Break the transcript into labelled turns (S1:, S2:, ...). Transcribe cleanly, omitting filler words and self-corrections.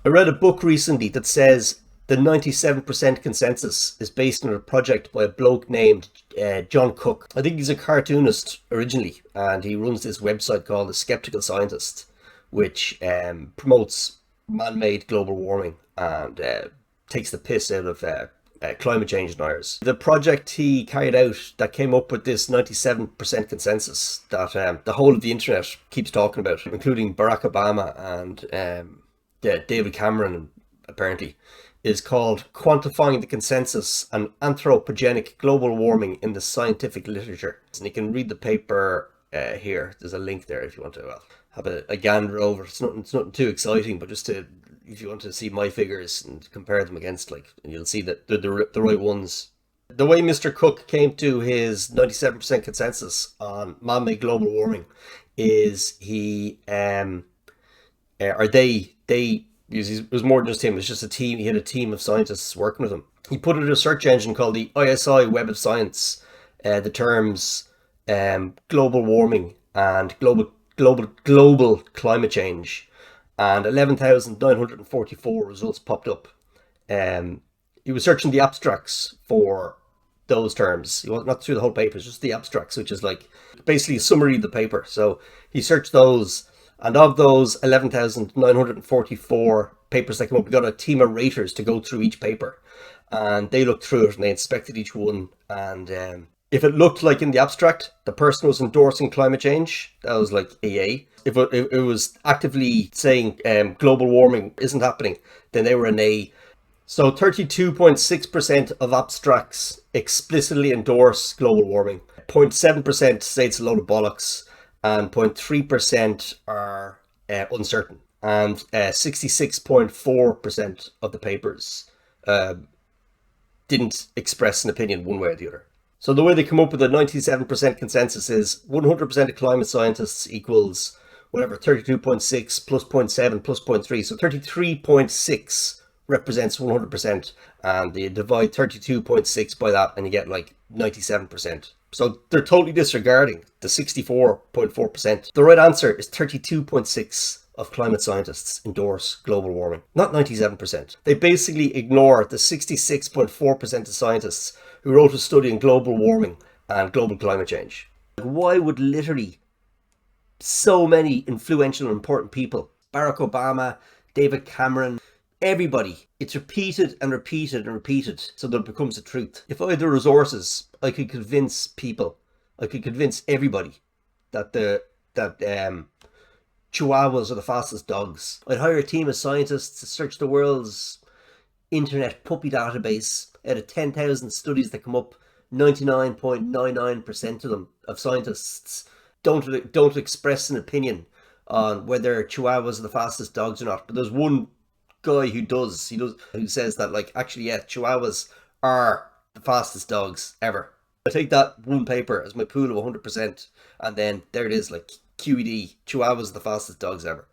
S1: I read a book recently that says the 97% consensus is based on a project by a bloke named John Cook. I think he's a cartoonist originally, and he runs this website called The Skeptical Scientist, which promotes man-made global warming and takes the piss out of climate change deniers. The project he carried out that came up with this 97% consensus that the whole of the internet keeps talking about, including Barack Obama and David Cameron, apparently, is called Quantifying the Consensus and Anthropogenic Global Warming in the Scientific Literature. And you can read the paper here. There's a link there if you want to have a gander over. It's nothing too exciting, but just to, if you want to see my figures and compare them against, like, and you'll see that they're the right ones. The way Mr. Cook came to his 97% consensus on man-made global warming is he it was more than just him. It was just a team. He had a team of scientists working with him. He put it in a search engine called the ISI Web of Science. The terms global warming and global climate change, and 11,944 results popped up. He was searching the abstracts for those terms. He wasn't not through the whole paper, it's just the abstracts, which is like basically a summary of the paper. So he searched those, and of those 11,944 papers that came up, we got a team of raters to go through each paper, and they looked through it and they inspected each one. And if it looked like in the abstract the person was endorsing climate change, that was like AA. If it was actively saying global warming isn't happening, then they were an A. So 32.6% of abstracts explicitly endorse global warming. 0.7% say it's a load of bollocks, and 0.3% are uncertain. And 66.4% of the papers didn't express an opinion one way or the other. So the way they come up with a 97% consensus is 100% of climate scientists equals whatever, 32.6 plus 0.7 plus 0.3. So 33.6 represents 100%, and they divide 32.6 by that and you get like 97%. So they're totally disregarding the 64.4%. The right answer is 32.6 of climate scientists endorse global warming, not 97%. They basically ignore the 66.4% of scientists who wrote a study on global warming and global climate change. Why would literally so many influential and important people, Barack Obama, David Cameron, everybody, it's repeated and repeated and repeated so that it becomes a truth. If I had the resources, I could convince people, I could convince everybody that Chihuahuas are the fastest dogs. I'd hire a team of scientists to search the world's internet puppy database. Out of 10,000 studies that come up, 99.99% of them, of scientists, don't express an opinion on whether Chihuahuas are the fastest dogs or not. But there's one guy who says that, like, actually, yeah, Chihuahuas are the fastest dogs ever. I take that one paper as my pool of 100%, and then there it is, like, QED, Chihuahuas are the fastest dogs ever.